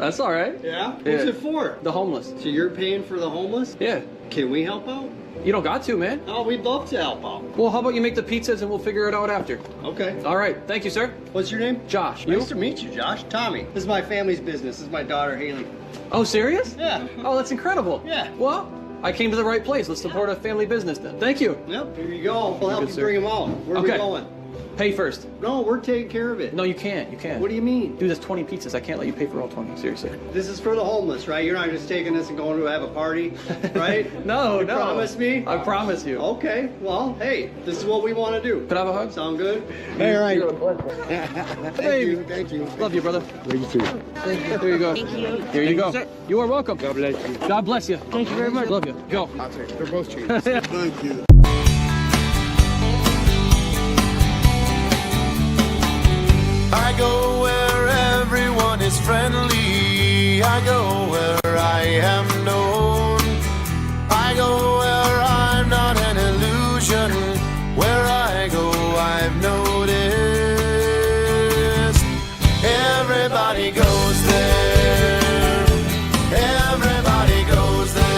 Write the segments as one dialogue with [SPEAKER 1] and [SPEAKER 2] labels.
[SPEAKER 1] that's all right.
[SPEAKER 2] Yeah? What's it for?
[SPEAKER 1] The homeless.
[SPEAKER 2] So you're paying for the homeless?
[SPEAKER 1] Yeah.
[SPEAKER 2] Can we help out?
[SPEAKER 1] You don't got to, man.
[SPEAKER 2] Oh, we'd love to help out.
[SPEAKER 1] Well, how about you make the pizzas and we'll figure it out after?
[SPEAKER 2] Okay.
[SPEAKER 1] All right. Thank you, sir.
[SPEAKER 2] What's your name?
[SPEAKER 1] Josh. You?
[SPEAKER 2] Nice to meet you, Josh. Tommy. This is my family's business. This is my daughter, Haley.
[SPEAKER 1] Oh, serious?
[SPEAKER 2] Yeah.
[SPEAKER 1] Oh, that's incredible.
[SPEAKER 2] Yeah.
[SPEAKER 1] Well, I came to the right place. Let's support a family business then. Thank you.
[SPEAKER 2] Yep, here you go. We'll help
[SPEAKER 1] good,
[SPEAKER 2] you
[SPEAKER 1] sir.
[SPEAKER 2] bring them out. Where are we going?
[SPEAKER 1] Pay first.
[SPEAKER 2] No, we're taking care of it.
[SPEAKER 1] No, you can't. You can't.
[SPEAKER 2] What do you mean?
[SPEAKER 1] Dude, there's 20 pizzas. I can't let you pay for all 20. Seriously.
[SPEAKER 2] This is for the homeless, right? You're not just taking this and going to have a party, right?
[SPEAKER 1] No,
[SPEAKER 2] you
[SPEAKER 1] no.
[SPEAKER 2] Promise me?
[SPEAKER 1] I promise you.
[SPEAKER 2] Okay, well, hey, this is what we want to do.
[SPEAKER 1] Could I have a hug?
[SPEAKER 2] Sound good? All right.
[SPEAKER 1] Thank
[SPEAKER 2] you. Thank you.
[SPEAKER 1] Love you, brother.
[SPEAKER 2] You too.
[SPEAKER 1] Here you go.
[SPEAKER 3] Thank you.
[SPEAKER 1] Here you go. You are welcome.
[SPEAKER 4] God bless you.
[SPEAKER 1] God bless you. Thank you very much. Love you. Go.
[SPEAKER 4] I'll take it. They're both cheap. Thank you.
[SPEAKER 5] I go where everyone is friendly. I go where I am known. I go where I'm not an illusion. Where I go, I've noticed. Everybody goes there. Everybody goes there.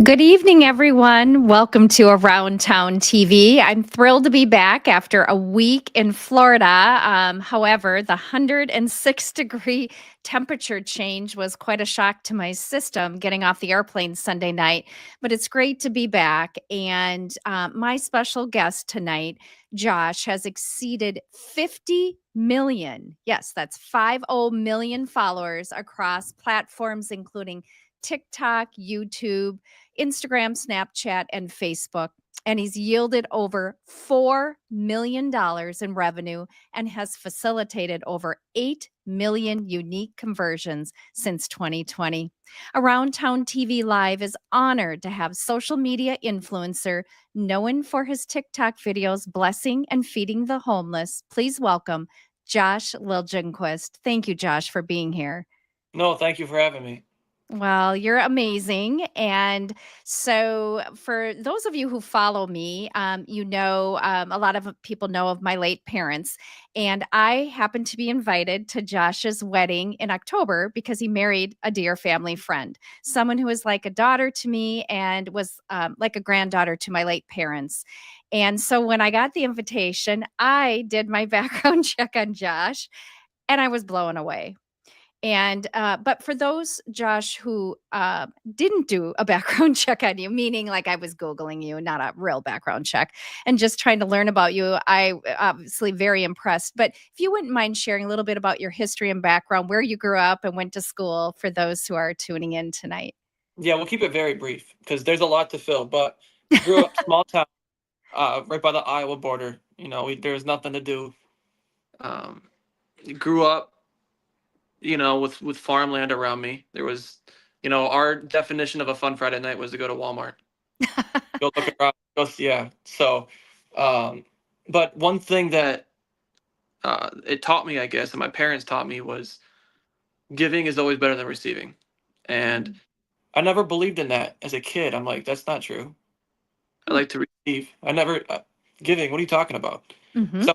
[SPEAKER 3] Good evening, everyone. Welcome to Around Town TV. I'm thrilled to be back after a week in Florida. However, the 106-degree temperature change was quite a shock to my system getting off the airplane Sunday night. But it's great to be back. And my special guest tonight, Josh, has exceeded 50 million. Yes, that's 50 million followers across platforms including TikTok, YouTube, Instagram, Snapchat, and Facebook. And he's yielded over $4 million in revenue and has facilitated over 8 million unique conversions since 2020. Around Town TV Live is honored to have social media influencer known for his TikTok videos blessing and feeding the homeless. Please welcome Josh Liljenquist. Thank you, Josh, for being here.
[SPEAKER 6] No, thank you for having me.
[SPEAKER 3] Well, you're amazing. And so for those of you who follow me, a lot of people know of my late parents. And I happened to be invited to Josh's wedding in October because he married a dear family friend, someone who was like a daughter to me and was like a granddaughter to my late parents. And so when I got the invitation, I did my background check on Josh and I was blown away. And but for those, Josh, who didn't do a background check on you, meaning like I was Googling you, not a real background check, and just trying to learn about you, I obviously very impressed. But if you wouldn't mind sharing a little bit about your history and background, where you grew up and went to school for those who are tuning in tonight.
[SPEAKER 6] Yeah, we'll keep it very brief because there's a lot to fill. But grew up small town, right by the Iowa border. You know, there's nothing to do. Grew up, with farmland around me. There was, our definition of a fun Friday night was to go to Walmart. Go look around. Yeah. So, but one thing that it taught me, I guess, and my parents taught me was giving is always better than receiving. And I never believed in that as a kid. I'm like, that's not true. I like to receive. I never, giving, what are you talking about?
[SPEAKER 3] Mm-hmm.
[SPEAKER 6] So,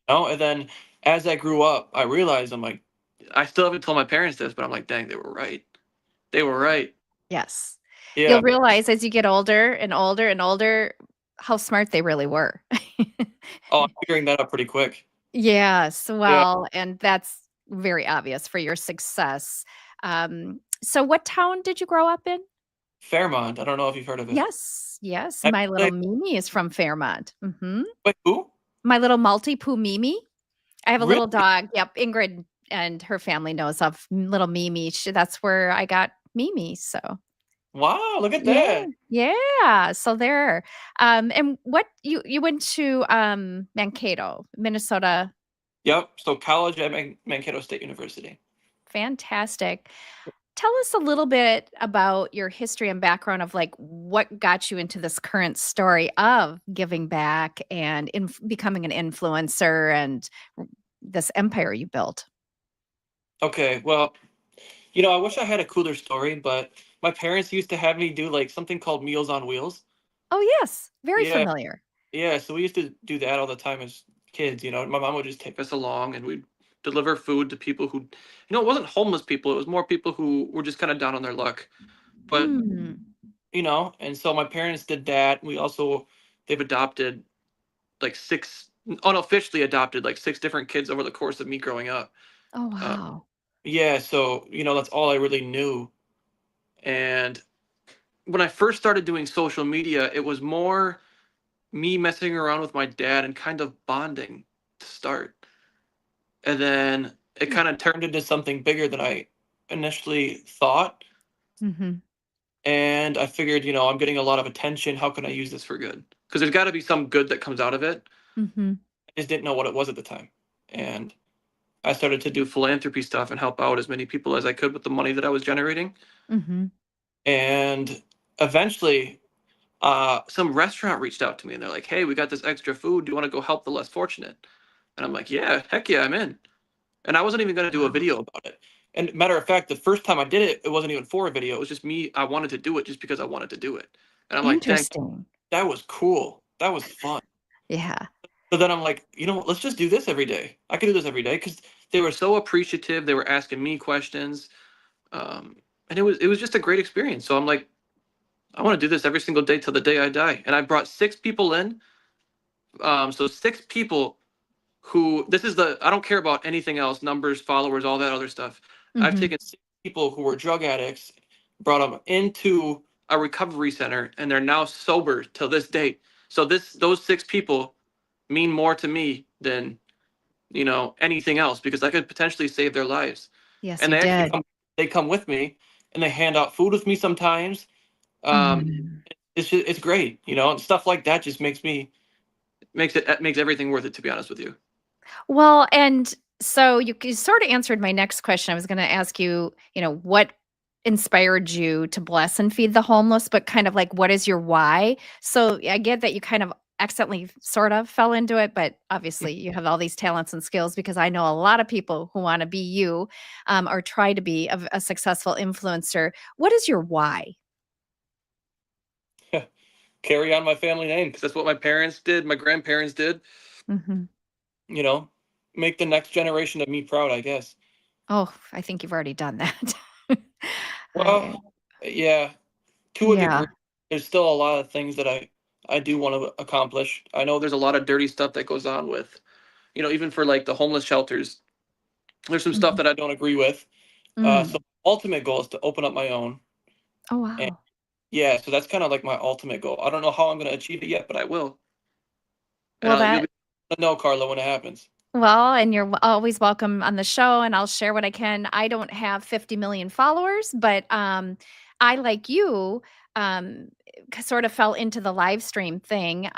[SPEAKER 6] and then as I grew up, I realized, I'm like, I still haven't told my parents this, but I'm like, dang, they were right. They were right.
[SPEAKER 3] Yes.
[SPEAKER 6] Yeah.
[SPEAKER 3] You'll realize as you get older and older and older how smart they really were.
[SPEAKER 6] Oh, I'm figuring that out pretty quick.
[SPEAKER 3] Yes. Well, and that's very obvious for your success. So what town did you grow up in?
[SPEAKER 6] Fairmont. I don't know if you've heard of it.
[SPEAKER 3] Yes. Yes.
[SPEAKER 6] I
[SPEAKER 3] My little
[SPEAKER 6] played-
[SPEAKER 3] Mimi is from Fairmont. Mm-hmm.
[SPEAKER 6] Wait, who?
[SPEAKER 3] My little Maltipoo Mimi. I have a little
[SPEAKER 6] Really?
[SPEAKER 3] dog. Yep. Ingrid and her family knows of little Mimi. That's where I got Mimi. So
[SPEAKER 6] Wow, look at
[SPEAKER 3] yeah,
[SPEAKER 6] that.
[SPEAKER 3] yeah. So there. And what you went to Mankato, Minnesota.
[SPEAKER 6] Yep. So college at Mankato State University.
[SPEAKER 3] Fantastic. Tell us a little bit about your history and background of like what got you into this current story of giving back and becoming an influencer and this empire you built.
[SPEAKER 6] Okay, well, I wish I had a cooler story, but my parents used to have me do like something called Meals on Wheels.
[SPEAKER 3] Oh, yes. Very
[SPEAKER 6] Yeah.
[SPEAKER 3] familiar.
[SPEAKER 6] Yeah, so we used to do that all the time as kids. My mom would just take us along, and we'd deliver food to people who, it wasn't homeless people. It was more people who were just kind of down on their luck. But
[SPEAKER 3] Hmm.
[SPEAKER 6] and so my parents did that. They've adopted like unofficially adopted like 6 different kids over the course of me growing up.
[SPEAKER 3] Oh,
[SPEAKER 6] Uh,
[SPEAKER 3] wow.
[SPEAKER 6] yeah, so that's all I really knew. And when I first started doing social media, it was more me messing around with my dad and kind of bonding to start. And then it
[SPEAKER 3] Yeah.
[SPEAKER 6] kind of turned into something bigger than I initially thought.
[SPEAKER 3] Mm-hmm.
[SPEAKER 6] And I figured, I'm getting a lot of attention. How can I use this for good? Because there's got to be some good that comes out of it.
[SPEAKER 3] Mm-hmm.
[SPEAKER 6] I just didn't know what it was at the time. And I started to do philanthropy stuff and help out as many people as I could with the money that I was generating.
[SPEAKER 3] Mm-hmm.
[SPEAKER 6] And eventually, some restaurant reached out to me and they're like, "Hey, we got this extra food. Do you want to go help the less fortunate?" And I'm like, "Yeah, heck yeah, I'm in." And I wasn't even going to do a
[SPEAKER 3] Wow.
[SPEAKER 6] video about it. And matter of fact, the first time I did it, it wasn't even for a video. It was just me. I wanted to do it just because I wanted to do it. And I'm like, dang,
[SPEAKER 3] Interesting.
[SPEAKER 6] that was cool. That was fun.
[SPEAKER 3] Yeah.
[SPEAKER 6] So then I'm like, let's just do this every day. I could do this every day because they were so appreciative. They were asking me questions. And it was just a great experience. So I'm like, I want to do this every single day till the day I die. And I brought 6 people in. So 6 people who I don't care about anything else, numbers, followers, all that other stuff. I've
[SPEAKER 3] Mm-hmm.
[SPEAKER 6] taken 6 people who were drug addicts, brought them into a recovery center, and they're now sober till this date. So those 6 people mean more to me than anything else because I could potentially save their lives.
[SPEAKER 3] Yes,
[SPEAKER 6] And
[SPEAKER 3] you did.
[SPEAKER 6] they come with me, and they hand out food with me sometimes. Um,
[SPEAKER 3] Mm-hmm.
[SPEAKER 6] it's great, and stuff like that just makes everything worth it, to be honest with you.
[SPEAKER 3] Well, and so you sort of answered my next question. I was going to ask you, what inspired you to bless and feed the homeless, but kind of like, what is your why? So I get that you kind of accidentally sort of fell into it, but obviously you have all these talents and skills because I know a lot of people who want to be you or try to be a successful influencer. What is your why?
[SPEAKER 6] Carry on my family name because that's what my parents did, my grandparents did.
[SPEAKER 3] Hmm.
[SPEAKER 6] You know, make the next generation of me proud, I guess.
[SPEAKER 3] Oh, I think you've already done that. I,
[SPEAKER 6] Well, yeah, to a
[SPEAKER 3] yeah.
[SPEAKER 6] degree. There's still a lot of things that I do want to accomplish. I know there's a lot of dirty stuff that goes on with, even for like the homeless shelters. There's some stuff
[SPEAKER 3] Mhm.
[SPEAKER 6] that I don't agree with. So
[SPEAKER 3] Mm.
[SPEAKER 6] ultimate goal is to open up my own.
[SPEAKER 3] Oh,
[SPEAKER 6] And
[SPEAKER 3] wow.
[SPEAKER 6] yeah, so that's kind of like my ultimate goal. I don't know how I'm going to achieve it yet, but I will. And
[SPEAKER 3] Well,
[SPEAKER 6] you'll
[SPEAKER 3] that
[SPEAKER 6] be able to know, Carla, when it happens.
[SPEAKER 3] Well, and you're always welcome on the show, and I'll share what I can. I don't have 50 million followers, but I, like you, sort of fell into the live stream thing.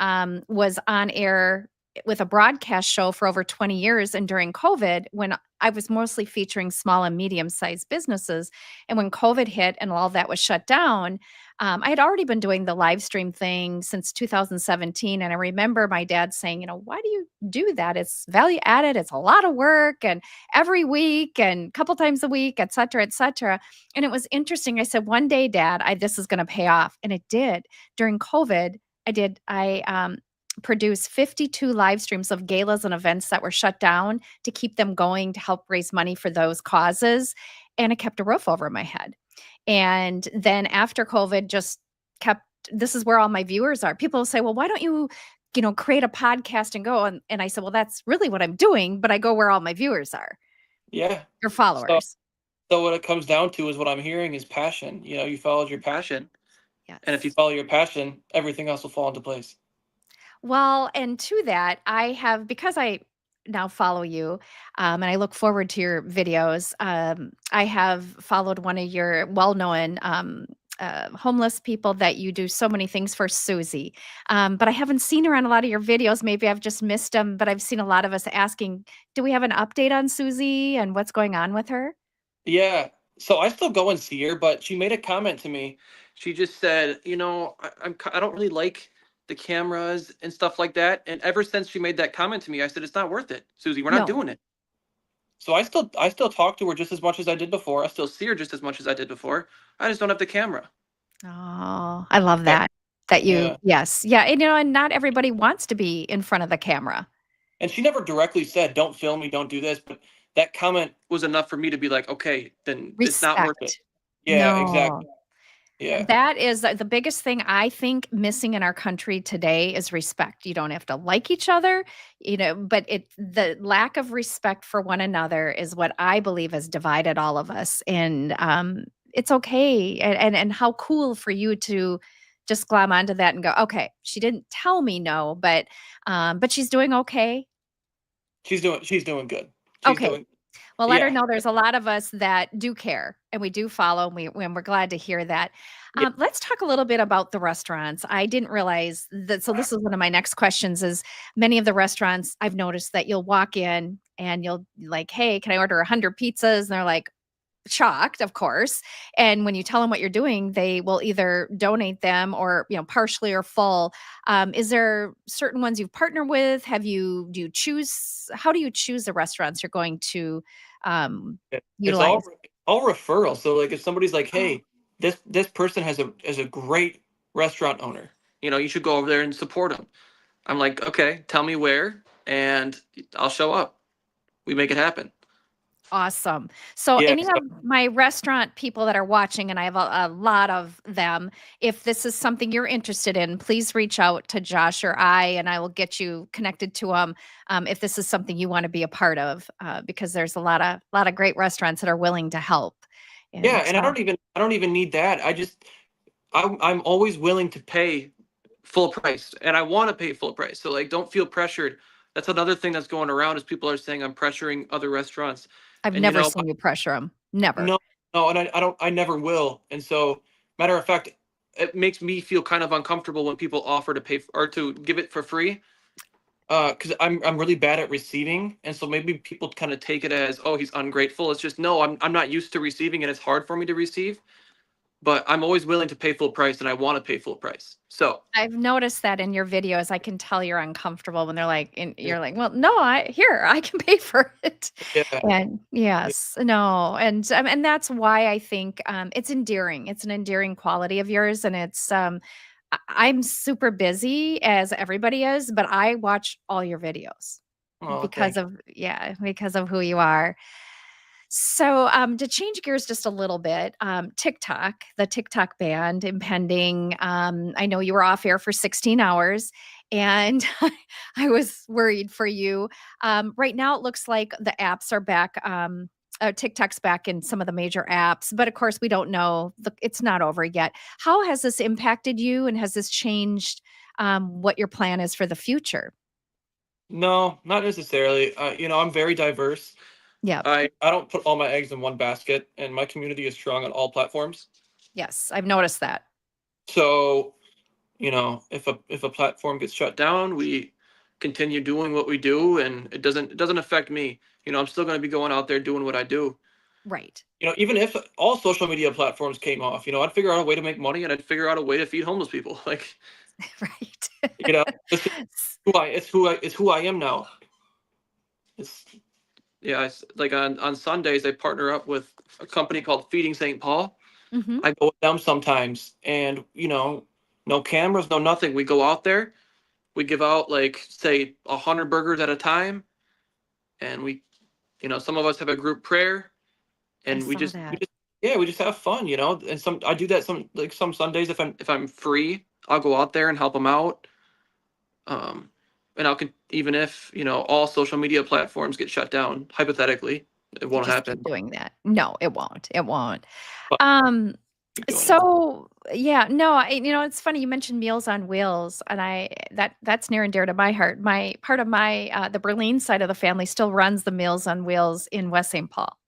[SPEAKER 3] Was on air with a broadcast show for over 20 years, and during COVID, when I was mostly featuring small and medium-sized businesses, and when COVID hit and all that was shut down, I had already been doing the live stream thing since 2017, and I remember my dad saying, "Why do you do that? It's value added. It's a lot of work, and every week, and a couple times a week, et cetera, et cetera." And it was interesting. I said, "One day, Dad, this is going to pay off," and it did. During COVID, I produced 52 live streams of galas and events that were shut down to keep them going to help raise money for those causes, and it kept a roof over my head. And then after COVID, just kept this is where all my viewers are. People say, "Well, why don't you, create a podcast and go?" And I said, "Well, that's really what I'm doing, but I go where all my viewers are,
[SPEAKER 6] Yeah.
[SPEAKER 3] your
[SPEAKER 6] So
[SPEAKER 3] followers."
[SPEAKER 6] so what it comes down to is what I'm hearing is passion. You followed your passion, and if you
[SPEAKER 3] Yes.
[SPEAKER 6] follow your passion, everything else will fall into place.
[SPEAKER 3] Well, and to that, I have because I now follow you, and I look forward to your videos. I have followed one of your well-known homeless people that you do so many things for, Susie. But I haven't seen her on a lot of your videos. Maybe I've just missed them. But I've seen a lot of us asking, "Do we have an update on Susie and what's going on with her?"
[SPEAKER 6] Yeah. So I still go and see her, but she made a comment to me. She just said, I don't really like the cameras and stuff like that. And ever since she made that comment to me, I said, it's not worth it, Susie. We're not
[SPEAKER 3] No.
[SPEAKER 6] doing it. So I still talk to her just as much as I did before. I still see her just as much as I did before. I just don't have the camera.
[SPEAKER 3] Oh, I love
[SPEAKER 6] Yeah.
[SPEAKER 3] that. That you
[SPEAKER 6] Yeah.
[SPEAKER 3] yes. Yeah, and, and not everybody wants to be in front of the camera.
[SPEAKER 6] And she never directly said, "Don't film me, don't do this," but that comment was enough for me to be like, "Okay, then it's not worth it."
[SPEAKER 3] Respect.
[SPEAKER 6] Yeah,
[SPEAKER 3] No.
[SPEAKER 6] exactly. Yeah.
[SPEAKER 3] That is the biggest thing I think missing in our country today is respect. You don't have to like each other, but the lack of respect for one another is what I believe has divided all of us. And it's okay. And how cool for you to just glom onto that and go, okay, she didn't tell me no, but she's doing okay.
[SPEAKER 6] She's doing good. She's
[SPEAKER 3] Okay.
[SPEAKER 6] doing
[SPEAKER 3] Well, let her
[SPEAKER 6] yeah.
[SPEAKER 3] know there's a lot of us that do care and we do follow, and we're glad to hear that.
[SPEAKER 6] Yeah.
[SPEAKER 3] Let's talk a little bit about the restaurants. I didn't realize that. So this is one of my next questions is many of the restaurants I've noticed that you'll walk in and you'll like, hey, can I order 100 pizzas? And they're like, shocked, of course. And when you tell them what you're doing, they will either donate them or, partially or full. Is there certain ones you've partnered with? How do you choose the restaurants you're going to
[SPEAKER 6] It's all
[SPEAKER 3] utilize?
[SPEAKER 6] all referral. So like if somebody's like,
[SPEAKER 3] Oh,
[SPEAKER 6] "Hey, this person has a great restaurant owner. You should go over there and support them." I'm like, "Okay, tell me where and I'll show up. We make it happen."
[SPEAKER 3] awesome. So
[SPEAKER 6] Yeah,
[SPEAKER 3] any
[SPEAKER 6] so
[SPEAKER 3] of my restaurant people that are watching, and I have a lot of them, if this is something you're interested in, please reach out to Josh or and I will get you connected to them. If this is something you want to be a part of, because there's a lot of great restaurants that are willing to help.
[SPEAKER 6] yeah,
[SPEAKER 3] And
[SPEAKER 6] and I don't even need that. I'm always willing to pay full price, and I want to pay full price. So like, don't feel pressured. That's another thing that's going around is people are saying I'm pressuring other restaurants,
[SPEAKER 3] I've
[SPEAKER 6] and
[SPEAKER 3] never seen you pressure them. Never.
[SPEAKER 6] no, no, and I never will. And so, matter of fact, it makes me feel kind of uncomfortable when people offer to pay or to give it for free. Because I'm really bad at receiving, and so maybe people kind of take it as, oh, he's ungrateful. It's just no, I'm not used to receiving, and it's hard for me to receive. But I'm always willing to pay full price, and I want to pay full price. So
[SPEAKER 3] I've noticed that in your videos. I can tell you're uncomfortable when they're like, and
[SPEAKER 6] yeah,
[SPEAKER 3] you're like, well, no, I can pay for it.
[SPEAKER 6] yeah,
[SPEAKER 3] And yes, no, and that's why I think it's endearing. It's an endearing quality of yours, and I'm super busy as everybody is, but I watch all your videos
[SPEAKER 6] oh,
[SPEAKER 3] because
[SPEAKER 6] thank
[SPEAKER 3] of because of who you are. So, to change gears just a little bit, TikTok, the TikTok ban impending. I know you were off air for 16 hours, and I was worried for you. Right now, it looks like the apps are back. TikTok's back in some of the major apps, but of course, we don't know. It's not over yet. How has this impacted you, and has this changed what your plan is for the future?
[SPEAKER 6] no, not necessarily. I'm very diverse.
[SPEAKER 3] Yeah.
[SPEAKER 6] I don't put all my eggs in one basket, and my community is strong on all platforms.
[SPEAKER 3] Yes, I've noticed that.
[SPEAKER 6] So, if a platform gets shut down, we continue doing what we do, and it doesn't affect me. I'm still going to be going out there doing what I do.
[SPEAKER 3] Right.
[SPEAKER 6] Even if all social media platforms came off, I'd figure out a way to make money, and I'd figure out a way to feed homeless people. Like,
[SPEAKER 3] Right.
[SPEAKER 6] this is who I am now. It's Yeah, it's like on Sundays I partner up with a company called Feeding St. Paul.
[SPEAKER 3] Mhm.
[SPEAKER 6] I go with them sometimes, and no cameras, no nothing. We go out there, we give out like say 100 burgers at a time, and some of us have a group prayer,
[SPEAKER 3] I
[SPEAKER 6] and we
[SPEAKER 3] saw
[SPEAKER 6] just
[SPEAKER 3] that.
[SPEAKER 6] yeah, we just have fun, And I do that some Sundays if I'm free, I'll go out there and help them out. Um, and even if all social media platforms get shut down, hypothetically, it
[SPEAKER 3] You
[SPEAKER 6] won't
[SPEAKER 3] just keep
[SPEAKER 6] happen.
[SPEAKER 3] doing that. No, it won't. It won't.
[SPEAKER 6] But
[SPEAKER 3] Um,
[SPEAKER 6] keep doing it.
[SPEAKER 3] so yeah, no, it's funny you mentioned Meals on Wheels, and that's near and dear to my heart. My part of my the Berlin side of the family still runs the Meals on Wheels in West St. Paul.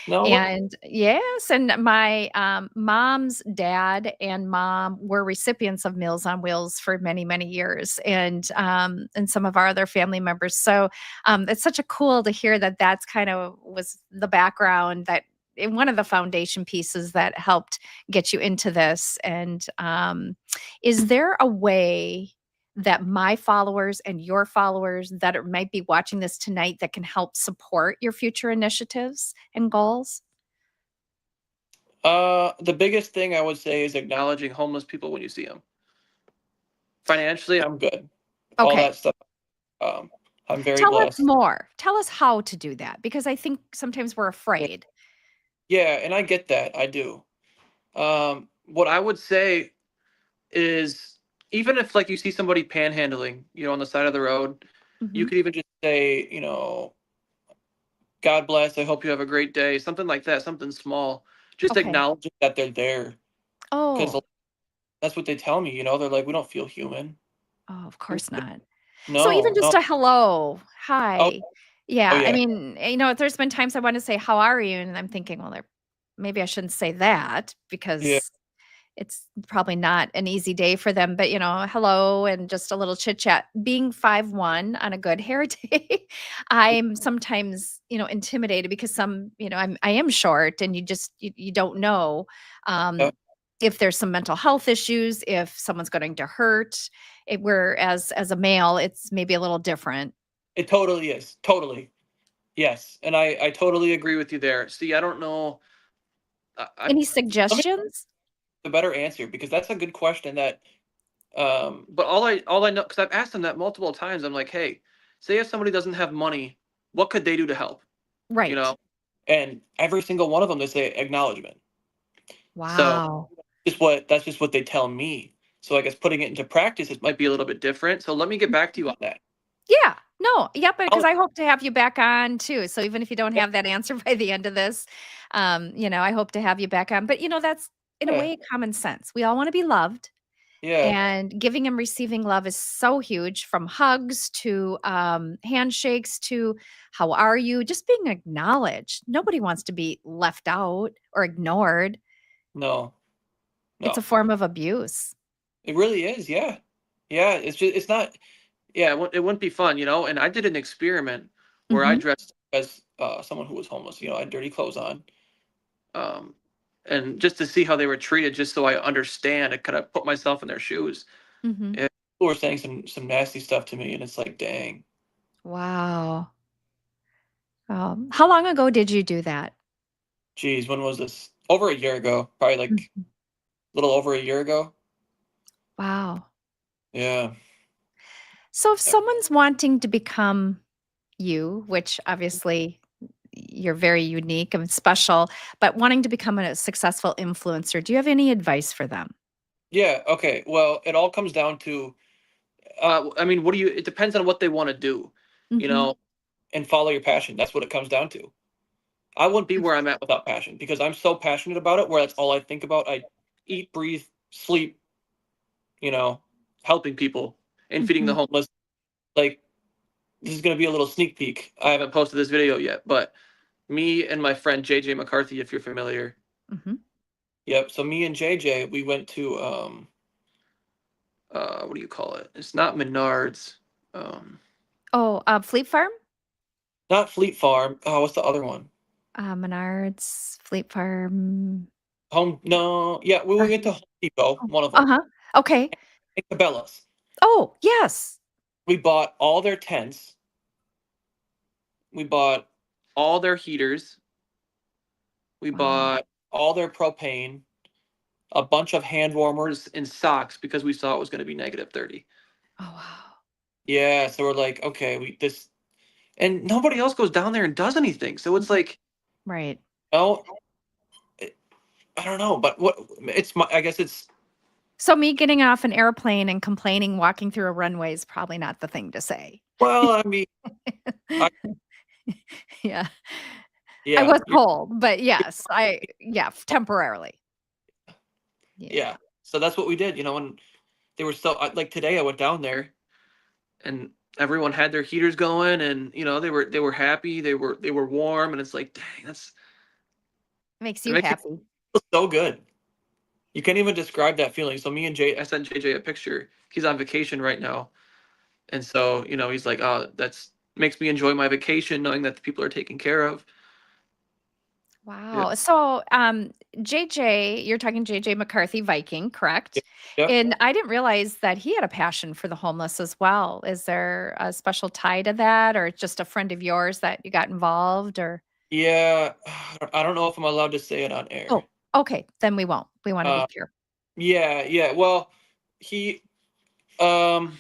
[SPEAKER 6] No way.
[SPEAKER 3] And yes, and my mom's dad and mom were recipients of Meals on Wheels for many, many years, and some of our other family members. So it's such a cool to hear that that's kind of was the background that one of the foundation pieces that helped get you into this. And is there a way that my followers and your followers might be watching this tonight that can help support your future initiatives and goals?
[SPEAKER 6] The biggest thing I would say is acknowledging homeless people when you see them. Financially, I'm good. All
[SPEAKER 3] Okay.
[SPEAKER 6] that stuff. Um, I'm very
[SPEAKER 3] Tell us
[SPEAKER 6] blessed.
[SPEAKER 3] more. Tell us how to do that because I think sometimes we're afraid.
[SPEAKER 6] Yeah, and I get that. I do. What I would say is even if like you see somebody panhandling, on the side of the road, you
[SPEAKER 3] Mhm.
[SPEAKER 6] could even just say, God bless, I hope you have a great day, something like that, something small. Just
[SPEAKER 3] Okay.
[SPEAKER 6] acknowledging that they're there. Because
[SPEAKER 3] Oh.
[SPEAKER 6] that's what they tell me, they're like, we don't feel human.
[SPEAKER 3] Oh, of course not. So even
[SPEAKER 6] No,
[SPEAKER 3] just
[SPEAKER 6] no.
[SPEAKER 3] a hello,
[SPEAKER 6] Oh,
[SPEAKER 3] hi.
[SPEAKER 6] oh
[SPEAKER 3] Yeah, I
[SPEAKER 6] yeah.
[SPEAKER 3] mean, there's been times I want to say, "How are you?" And I'm thinking, well, maybe I shouldn't say that
[SPEAKER 6] Yeah.
[SPEAKER 3] because it's probably not an easy day for them. But hello and just a little chit chat. Being 5'1" on a good hair day, I'm sometimes intimidated because I am short, and you don't know
[SPEAKER 6] Yeah.
[SPEAKER 3] um, if there's some mental health issues, if someone's going to hurt. Whereas as a male, it's maybe a little different.
[SPEAKER 6] It totally is. Totally. Yes. And I totally agree with you there. See, I don't know.
[SPEAKER 3] Any
[SPEAKER 6] Let me
[SPEAKER 3] suggestions?
[SPEAKER 6] the better answer because that's a good question that but all I know because I've asked them that multiple times. I'm like, hey, say if somebody doesn't have money, what could they do to help? You
[SPEAKER 3] Right.
[SPEAKER 6] know? And every single one of them they say acknowledgement. So
[SPEAKER 3] Wow.
[SPEAKER 6] that's just what they tell me. So I guess putting it into practice it might be a little bit different. So let me get back to you on that.
[SPEAKER 3] Yeah. No. Yep. Because
[SPEAKER 6] I'll,
[SPEAKER 3] I hope to have you back on too. So even if you don't have that answer by the end of this, I hope to have you back on. But that's in a
[SPEAKER 6] yeah,
[SPEAKER 3] way common sense. We all want to be loved,
[SPEAKER 6] yeah,
[SPEAKER 3] and giving and receiving love is so huge. From hugs to handshakes to how are you? Just being acknowledged. Nobody wants to be left out or ignored.
[SPEAKER 6] no,
[SPEAKER 3] It's a
[SPEAKER 6] no.
[SPEAKER 3] form of abuse.
[SPEAKER 6] It really is, yeah. Yeah, it's not yeah, it wouldn't be fun, and I did an experiment where I
[SPEAKER 3] Hmm.
[SPEAKER 6] dressed as someone who was homeless, I had dirty clothes on. Um and just to see how they were treated, just so I understand, I kind of put myself in their shoes.
[SPEAKER 3] Hmm.
[SPEAKER 6] And people were saying some nasty stuff to me, and it's like, dang.
[SPEAKER 3] Wow. How long ago did you do that?
[SPEAKER 6] Geez, when was this? Over a year ago, probably like
[SPEAKER 3] Mhm.
[SPEAKER 6] a little over a year ago.
[SPEAKER 3] Wow.
[SPEAKER 6] Yeah.
[SPEAKER 3] So if
[SPEAKER 6] Yeah.
[SPEAKER 3] someone's wanting to become you, which obviously you're very unique and special, but wanting to become a successful influencer, do you have any advice for them?
[SPEAKER 6] Yeah, okay. Well, it all comes down to I mean, it depends on what they want to do, you
[SPEAKER 3] Mhm.
[SPEAKER 6] know, and follow your passion. That's what it comes down to. I wouldn't be where I'm at without passion because I'm so passionate about it where that's all I think about. I eat, breathe, sleep, you know, helping people and feeding the
[SPEAKER 3] Mhm.
[SPEAKER 6] homeless. Like, this is going to be a little sneak peek. I haven't posted this video yet, but me and my friend JJ McCarthy, if you're familiar.
[SPEAKER 3] Mhm.
[SPEAKER 6] Yep. So me and JJ, we went to what do you call it? It's not Menards. Um,
[SPEAKER 3] Oh, Fleet Farm?
[SPEAKER 6] not Fleet Farm. Oh, what's the other one?
[SPEAKER 3] Menards, Fleet Farm.
[SPEAKER 6] Home. No. Yeah, we
[SPEAKER 3] Or
[SPEAKER 6] went to Home Depot.
[SPEAKER 3] oh,
[SPEAKER 6] One of them.
[SPEAKER 3] uh-huh. Okay.
[SPEAKER 6] Cabela's.
[SPEAKER 3] Oh, yes.
[SPEAKER 6] We bought all their tents. We bought all their heaters. We
[SPEAKER 3] Wow.
[SPEAKER 6] bought all their propane. A bunch of hand warmers and socks because we saw it was going to be -30.
[SPEAKER 3] Oh, wow.
[SPEAKER 6] Yeah, so we're like, okay, we this and nobody else goes down there and does anything. So it's
[SPEAKER 3] Mhm.
[SPEAKER 6] like,
[SPEAKER 3] Right.
[SPEAKER 6] oh, I don't know, but I guess it's
[SPEAKER 3] So me getting off an airplane and complaining walking through a runway is probably not the thing to say.
[SPEAKER 6] well, I mean, I,
[SPEAKER 3] Yeah. I
[SPEAKER 6] yeah,
[SPEAKER 3] was cold, but yes, temporarily. Yeah.
[SPEAKER 6] yeah. So that's what we did, and they were so like today I went down there and everyone had their heaters going and they were happy, they were warm and it's like, dang,
[SPEAKER 3] Makes
[SPEAKER 6] it
[SPEAKER 3] you
[SPEAKER 6] makes you
[SPEAKER 3] happy.
[SPEAKER 6] feel so good. You can't even describe that feeling. So me and I sent JJ a picture. He's on vacation right now. And so, he's like, "Oh, that's makes me enjoy my vacation knowing that the people are taken care of." Yeah.
[SPEAKER 3] Wow. So, JJ, you're talking JJ McCarthy, Viking,
[SPEAKER 6] Yeah.
[SPEAKER 3] correct?
[SPEAKER 6] Yep.
[SPEAKER 3] And I didn't realize that he had a passion for the homeless as well. Is there a special tie to that, or just a friend of yours that you got involved, or?
[SPEAKER 6] Yeah. I don't know if I'm allowed to say it on air.
[SPEAKER 3] Oh, okay. Then we won't. We want to be
[SPEAKER 6] Uh,
[SPEAKER 3] pure.
[SPEAKER 6] yeah, yeah. Well, he um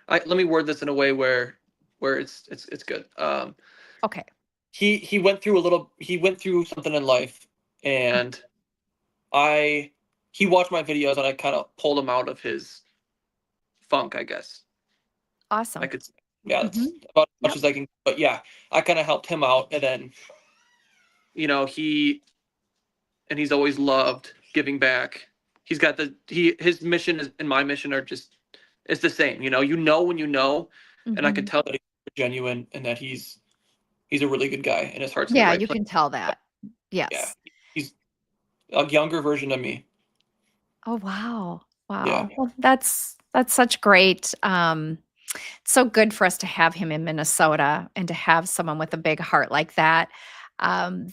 [SPEAKER 6] let me word this in a way where where it's good.
[SPEAKER 3] Okay.
[SPEAKER 6] He went through something in life, and he watched my videos, and I kind of pulled him out of his funk, I guess. I
[SPEAKER 3] Awesome.
[SPEAKER 6] could say. Yeah,
[SPEAKER 3] Hmm.
[SPEAKER 6] that's about as much
[SPEAKER 3] Yep.
[SPEAKER 6] as I can. But yeah, I kind of helped him out, and then he's always loved giving back. He's got his mission and my mission are just it's the same. When you know, and I could
[SPEAKER 3] Hmm.
[SPEAKER 6] tell that he's genuine and that he's a really good guy and his heart's in the
[SPEAKER 3] Yeah,
[SPEAKER 6] right
[SPEAKER 3] you
[SPEAKER 6] place.
[SPEAKER 3] can tell that.
[SPEAKER 6] Yeah,
[SPEAKER 3] Yes.
[SPEAKER 6] he's a younger version of me.
[SPEAKER 3] Oh, wow.
[SPEAKER 6] Yeah.
[SPEAKER 3] Wow. Well, that's such great, so good for us to have him in Minnesota and to have someone with a big heart like that. Even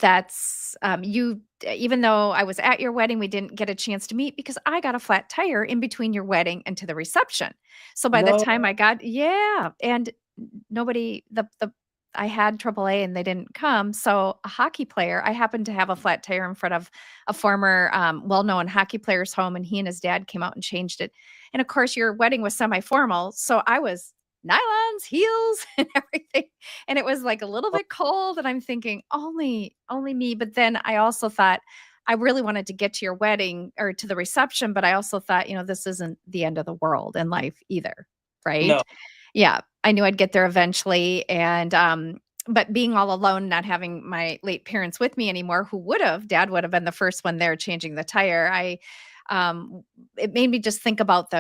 [SPEAKER 3] though I was at your wedding, we didn't get a chance to meet because I got a flat tire in between your wedding and to the reception. So by the
[SPEAKER 6] No,
[SPEAKER 3] time I got, yeah, and nobody, the I had AAA and they didn't come. So a hockey player, I happened to have a flat tire in front of a former well-known hockey player's home, and he and his dad came out and changed it. And of course, your wedding was semi-formal, so I was nylons, heels, and everything. And it was like a little bit cold, and I'm thinking, only me. But then I also thought I really wanted to get to your wedding or to the reception, but I also thought, this isn't the end of the world in life either, right?
[SPEAKER 6] no,
[SPEAKER 3] Yeah, I knew I'd get there eventually, and but being all alone, not having my late parents with me anymore, dad would have been the first one there changing the tire. Um, it made me just think about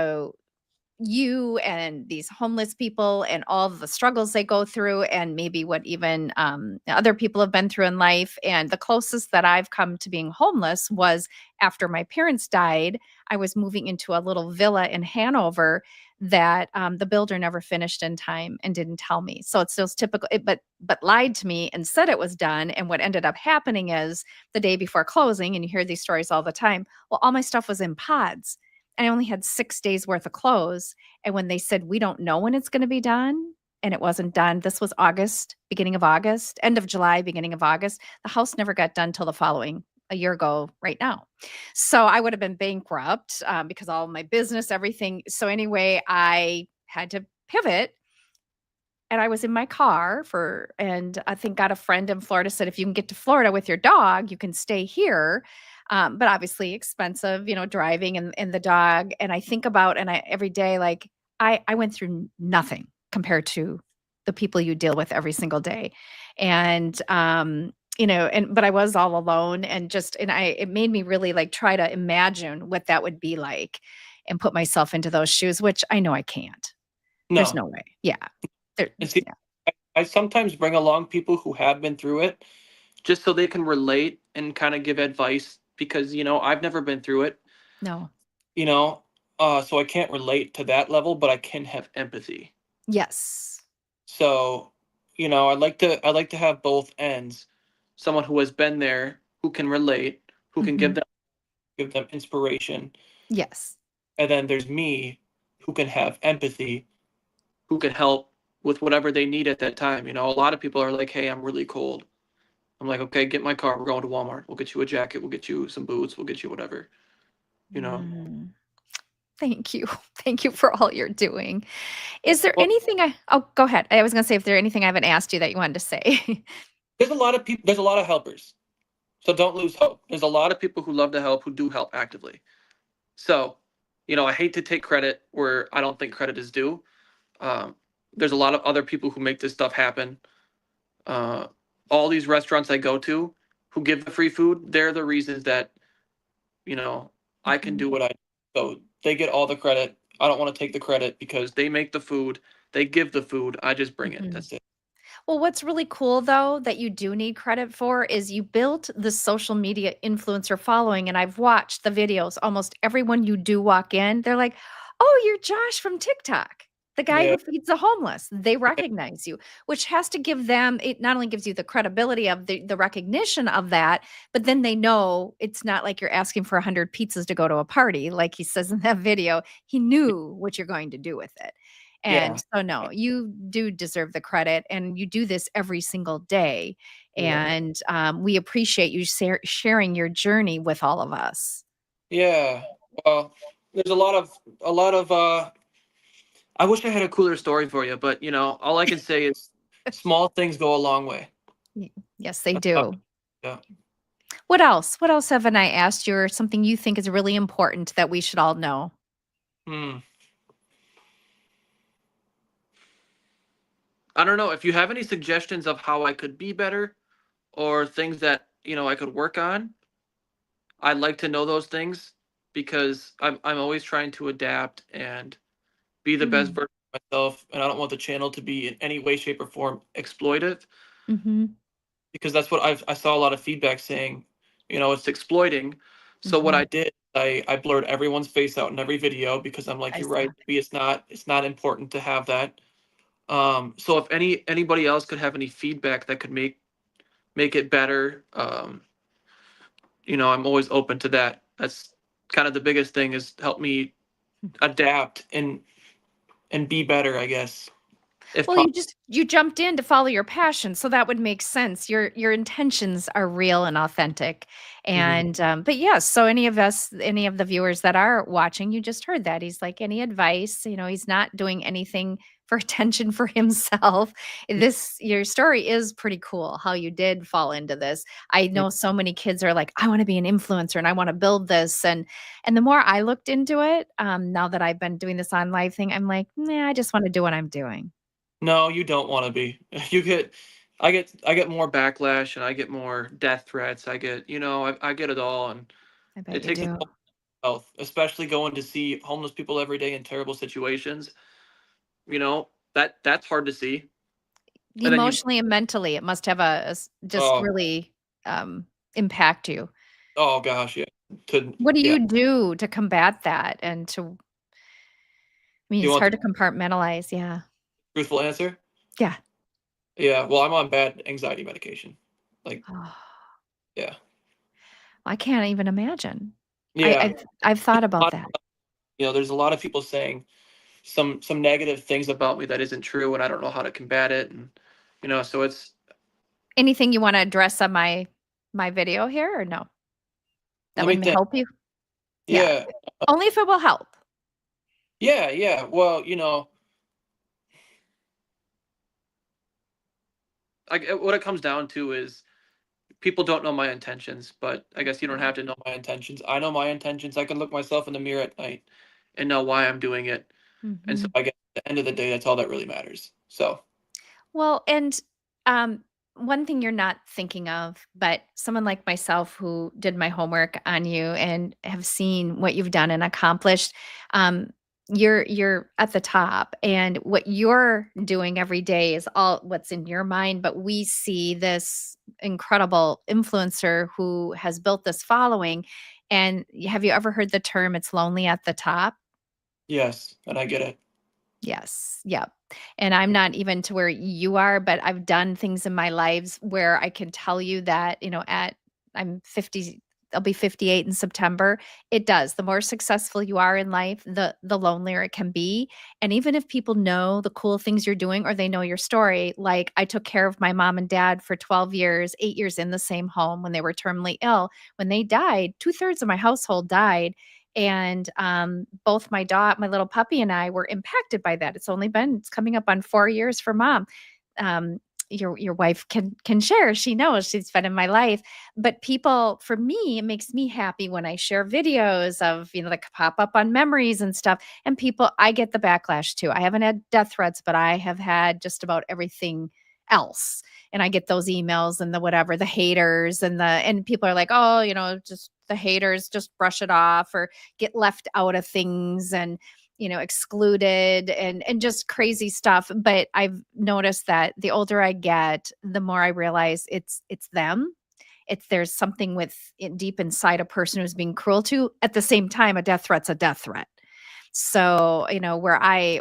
[SPEAKER 3] you and these homeless people and all of the struggles they go through, and maybe what even other people have been through in life. And the closest that I've come to being homeless was after my parents died. I was moving into a little villa in Hanover that the builder never finished in time and didn't tell me. So it's those typical, but lied to me and said it was done. And what ended up happening is the day before closing, and you hear these stories all the time. Well, all my stuff was in pods. I only had 6 days worth of clothes, and when they said, "We don't know when it's gonna be done," and it wasn't done, this was August, beginning of August, end of July, beginning of August, the house never got done till the following a year ago right now. So I would have been bankrupt, because all my business, everything. So anyway, I had to pivot, and I was in my car and I think got a friend in Florida said, "If you can get to Florida with your dog, you can stay here." But obviously expensive, driving and the dog. And I think about, and I every day, like I went through nothing compared to the people you deal with every single day. And but I was all alone, it made me really like try to imagine what that would be like and put myself into those shoes, which I know I can't. There's
[SPEAKER 6] no.
[SPEAKER 3] no way. Yeah. There,
[SPEAKER 6] And see,
[SPEAKER 3] yeah.
[SPEAKER 6] I sometimes bring along people who have been through it, just so they can relate and kind of give advice because I've never been through it.
[SPEAKER 3] No.
[SPEAKER 6] You know, so I can't relate to that level, but I can have empathy.
[SPEAKER 3] Yes.
[SPEAKER 6] So, I like to have both ends. Someone who has been there, who can relate, who can
[SPEAKER 3] Mhm.
[SPEAKER 6] give them inspiration,
[SPEAKER 3] Yes.
[SPEAKER 6] and then there's me, who can have empathy, who can help with whatever they need at that time. A lot of people are like, "Hey, I'm really cold." I'm like, "Okay, get in my car. We're going to Walmart. We'll get you a jacket. We'll get you some boots. We'll get you whatever." You know.
[SPEAKER 3] Mm. Thank you. Thank you for all you're doing. Is there
[SPEAKER 6] Well,
[SPEAKER 3] anything oh, go ahead. I was gonna say if there anything I haven't asked you that you wanted to say.
[SPEAKER 6] there's a lot of people. There's a lot of helpers. So don't lose hope. There's a lot of people who love to help, who do help actively. So, I hate to take credit where I don't think credit is due. Um, there's a lot of other people who make this stuff happen. Uh, all these restaurants I go to who give the free food, they're the reasons that, I can
[SPEAKER 3] Mhm.
[SPEAKER 6] do what I do. So they get all the credit. I don't want to take the credit because they make the food, they give the food. I just bring it.
[SPEAKER 3] Mhm.
[SPEAKER 6] That's it.
[SPEAKER 3] Well, what's really cool though that you do need credit for is you built the social media influencer following, and I've watched the videos. Almost everyone you do walk in, they're like, "Oh, you're Josh from TikTok, the guy
[SPEAKER 6] Yeah.
[SPEAKER 3] who feeds the homeless." They recognize you, which has to give them, it not only gives you the credibility of the recognition of that, but then they know it's not like you're asking for 100 pizzas to go to a party. Like he says in that video, he knew what you're going to do with it.
[SPEAKER 6] Yeah.
[SPEAKER 3] And so, no, you do deserve the credit, and you do this every single day.
[SPEAKER 6] Yeah.
[SPEAKER 3] And we appreciate you sharing your journey with all of us.
[SPEAKER 6] Yeah. Well, there's a lot of I wish I had a cooler story for you, but all I can say is small things go a long way.
[SPEAKER 3] Yes, they
[SPEAKER 6] That's how-
[SPEAKER 3] do.
[SPEAKER 6] yeah.
[SPEAKER 3] What else? What else haven't I asked you, or something you think is really important that we should all know?
[SPEAKER 6] Hmm. I don't know if you have any suggestions of how I could be better or things that I could work on. I'd like to know those things because I'm always trying to adapt and be the best
[SPEAKER 3] Mm.
[SPEAKER 6] version of myself, and I don't want the channel to be in any way, shape, or form exploitive
[SPEAKER 3] Mhm.
[SPEAKER 6] because that's what I saw a lot of feedback saying, it's exploiting. So what I
[SPEAKER 3] Mhm.
[SPEAKER 6] did, I blurred everyone's face out in every video because I'm like,
[SPEAKER 3] I
[SPEAKER 6] you're
[SPEAKER 3] saw
[SPEAKER 6] right,
[SPEAKER 3] that.
[SPEAKER 6] maybe it's not important to have that. So if anybody else could have any feedback that could make it better, I'm always open to that. That's kind of the biggest thing is help me adapt and be better, I guess, if
[SPEAKER 3] Well,
[SPEAKER 6] possible.
[SPEAKER 3] you jumped in to follow your passion, so that would make sense. Your intentions are real and authentic.
[SPEAKER 6] Hmm.
[SPEAKER 3] And but yes, so any of the viewers that are watching, you just heard that. He's like, any advice, he's not doing anything for attention for himself. Your story is pretty cool how you did fall into this. I know so many kids are like, I want to be an influencer and I want to build this. And the more I looked into it, now that I've been doing this on live thing, I'm like, nah, I just want to do what I'm doing.
[SPEAKER 6] No, you don't want to be. I get more backlash and I get more death threats. I get it all, and
[SPEAKER 3] I bet
[SPEAKER 6] it
[SPEAKER 3] you
[SPEAKER 6] takes a
[SPEAKER 3] do.
[SPEAKER 6] toll on health, especially going to see homeless people every day in terrible situations. That's hard to see. And then
[SPEAKER 3] Emotionally and mentally, it must have just
[SPEAKER 6] oh
[SPEAKER 3] really impact you.
[SPEAKER 6] oh gosh, yeah.
[SPEAKER 3] What do
[SPEAKER 6] Yeah.
[SPEAKER 3] you do to combat that? I mean,
[SPEAKER 6] Do you
[SPEAKER 3] it's
[SPEAKER 6] want the
[SPEAKER 3] hard to compartmentalize. Yeah.
[SPEAKER 6] truthful answer?
[SPEAKER 3] Yeah.
[SPEAKER 6] Yeah. Well, I'm on bad anxiety medication. Like,
[SPEAKER 3] Oh,
[SPEAKER 6] yeah,
[SPEAKER 3] I can't even imagine. I,
[SPEAKER 6] yeah.
[SPEAKER 3] I've thought about that.
[SPEAKER 6] There's a lot of people saying some negative things about me that isn't true, and I don't know how to combat it, and so it's.
[SPEAKER 3] Anything you want to address on my video here, or no? That
[SPEAKER 6] Let me
[SPEAKER 3] would
[SPEAKER 6] think.
[SPEAKER 3] help you. Yeah.
[SPEAKER 6] Yeah,
[SPEAKER 3] Only if it will help.
[SPEAKER 6] yeah, yeah. Well, what it comes down to is people don't know my intentions, but I guess you don't have to know my intentions. I know my intentions. I can look myself in the mirror at night and know why I'm doing it, and so
[SPEAKER 3] Mhm.
[SPEAKER 6] I guess at the end of the day, that's all that really matters. So
[SPEAKER 3] Well, and um, one thing you're not thinking of, but someone like myself who did my homework on you and have seen what you've done and accomplished, um, you're at the top, and what you're doing every day is all what's in your mind. But we see this incredible influencer who has built this following. And have you ever heard the term "it's lonely at the top"?
[SPEAKER 6] yes, and I get it.
[SPEAKER 3] Yes. Yep. And I'm not even to where you are, but I've done things in my lives where I can tell you that, I'm 50, I'll be 58 in September. It does. The more successful you are in life, the lonelier it can be. And even if people know the cool things you're doing or they know your story, like I took care of my mom and dad for 12 years, 8 years in the same home when they were terminally ill. When they died, two-thirds of my household died, and both my little puppy and I were impacted by that. It's coming up on 4 years for mom. um, your wife can share. She knows, she's been in my life. But people, for me, it makes me happy when I share videos of, that pop up on memories and stuff. And people, I get the backlash too. I haven't had death threats, but I have had just about everything else. And I get those emails and the whatever, the haters and people are like, oh, just the haters, just brush it off or get left out of things and excluded and just crazy stuff. But I've noticed that the older I get, the more I realize it's them. There's something deep inside a person who's being cruel to. At the same time, a death threat's a death threat. So,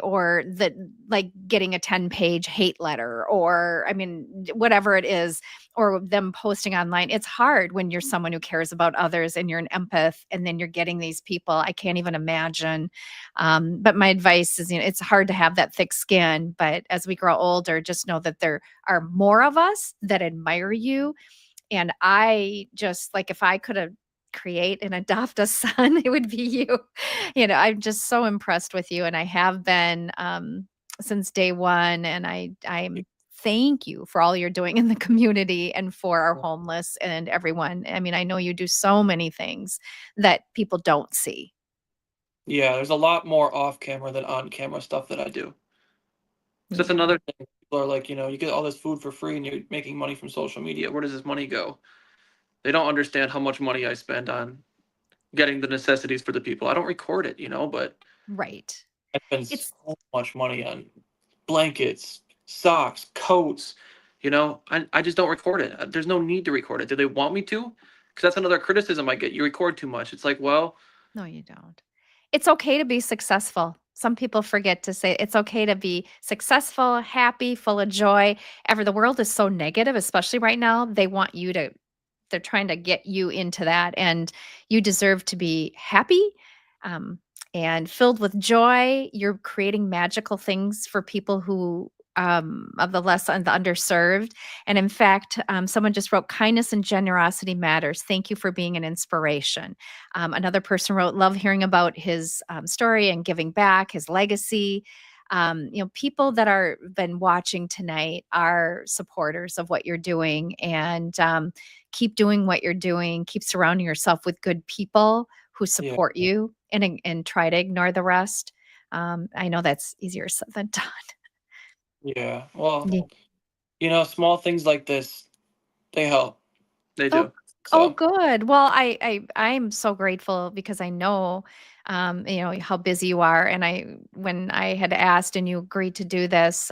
[SPEAKER 3] or that, like getting a 10-page hate letter, or I mean, whatever it is, or them posting online. It's hard when you're someone who cares about others and you're an empath, and then you're getting these people. I can't even imagine. But my advice is, it's hard to have that thick skin. But as we grow older, just know that there are more of us that admire you. And I just like, if I could have create and adopt a son, it would be you. I'm just so impressed with you, and I have been since day one. And I'm thank you for all you're doing in the community and for our homeless and everyone. I mean, I know you do so many things that people don't see.
[SPEAKER 6] Yeah, there's a lot more off camera than on camera stuff that I do. So that's another thing. People are like, you get all this food for free and you're making money from social media. Where does this money go? They don't understand how much money I spend on getting the necessities for the people. I don't record it, but
[SPEAKER 3] Right.
[SPEAKER 6] I spend
[SPEAKER 3] It's
[SPEAKER 6] so much money on blankets, socks, coats. I just don't record it. There's no need to record it. Do they want me to? Because that's another criticism I get. You record too much. It's like, well,
[SPEAKER 3] No, you don't. It's okay to be successful. Some people forget to say it's okay to be successful, happy, full of joy. The world is so negative, especially right now. They're trying to get you into that, and you deserve to be happy, um, and filled with joy. You're creating magical things for people who of the less and the underserved. And in fact, someone just wrote, kindness and generosity matters. Thank you for being an inspiration. Another person wrote, love hearing about his story and giving back, his legacy. People that are been watching tonight are supporters of what you're doing, and keep doing what you're doing. Keep surrounding yourself with good people who
[SPEAKER 6] yeah,
[SPEAKER 3] support you, and try to ignore the rest. I know that's easier said than done.
[SPEAKER 6] yeah. Well,
[SPEAKER 3] Yeah.
[SPEAKER 6] small things like this, they help. They
[SPEAKER 3] Oh,
[SPEAKER 6] do.
[SPEAKER 3] oh,
[SPEAKER 6] So,
[SPEAKER 3] good. Well, I'm so grateful because I know, how busy you are. And when I had asked and you agreed to do this,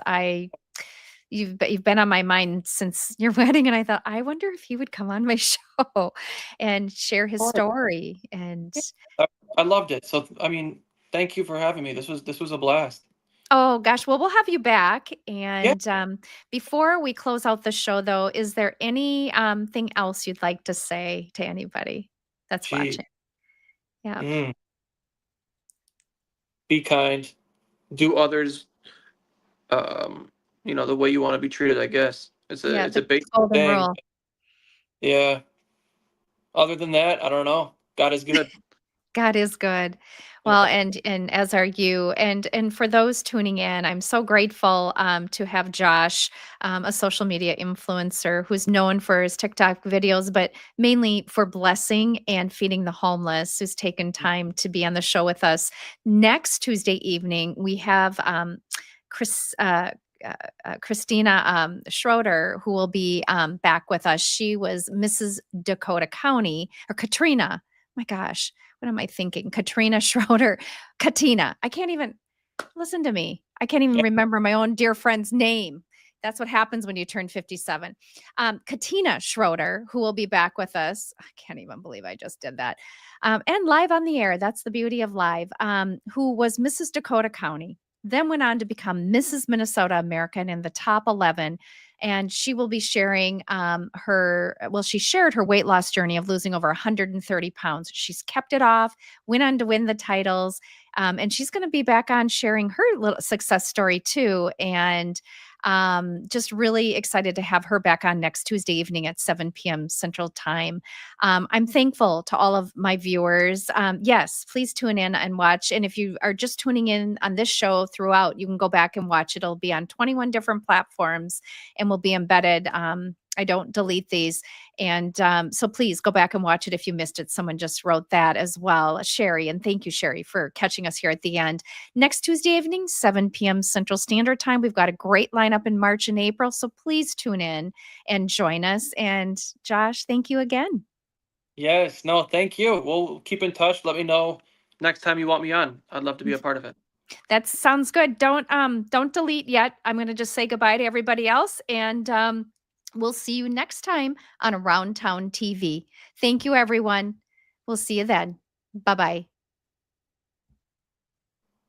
[SPEAKER 3] you've been on my mind since your wedding, and I thought, I wonder if he would come on my show and share his
[SPEAKER 6] of course,
[SPEAKER 3] story. And
[SPEAKER 6] I, I loved it. So, I mean, thank you for having me. This was a blast.
[SPEAKER 3] oh gosh, well, we'll have you back.
[SPEAKER 6] Yeah.
[SPEAKER 3] And before we close out the show, though, is there any thing else you'd like to say to anybody that's
[SPEAKER 6] Gee.
[SPEAKER 3] watching? Yeah.
[SPEAKER 6] Mm, be kind. Do others, the way you want to be treated. I guess it's a
[SPEAKER 3] Yeah,
[SPEAKER 6] it's a
[SPEAKER 3] the
[SPEAKER 6] basic
[SPEAKER 3] golden
[SPEAKER 6] thing.
[SPEAKER 3] rule.
[SPEAKER 6] Yeah. Other than that, I don't know. God is good.
[SPEAKER 3] God is good. Well,
[SPEAKER 6] Yeah.
[SPEAKER 3] and as are you. And for those tuning in, I'm so grateful to have Josh, a social media influencer who's known for his TikTok videos, but mainly for blessing and feeding the homeless, who's taken time to be on the show with us. Next Tuesday evening, we have Chris. Christina Schroeder, who will be back with us. She was Mrs. Dakota County, or Katrina. My gosh, what am I thinking? Katrina Schroeder, Katina. I can't even listen to me. I can't even
[SPEAKER 6] Yeah.
[SPEAKER 3] remember my own dear friend's name. That's what happens when you turn 57. Katina Schroeder, who will be back with us. I can't even believe I just did that. And live on the air. That's the beauty of live. Who was Mrs. Dakota County, then went on to become Mrs. Minnesota American in the top 11. And she will be sharing she shared her weight loss journey of losing over 130 pounds. She's kept it off, went on to win the titles. And she's going to be back on sharing her little success story too. And just really excited to have her back on next Tuesday evening at 7 p.m. Central Time. I'm thankful to all of my viewers. Yes, please tune in and watch. And if you are just tuning in on this show throughout, you can go back and watch. It'll be on 21 different platforms and will be embedded. I don't delete these. And so please go back and watch it if you missed it. Someone just wrote that as well, Sherry. And thank you, Sherry, for catching us here at the end. Next Tuesday evening, 7 p.m. Central Standard Time. We've got a great lineup in March and April. So please tune in and join us. And Josh, thank you again.
[SPEAKER 6] Yes. No, thank you. We'll keep in touch. Let me know next time you want me on. I'd love to be a part of it.
[SPEAKER 3] That sounds good. Don't delete yet. I'm going to just say goodbye to everybody else, and we'll see you next time on Around Town TV. Thank you, everyone. We'll see you then. Bye-bye.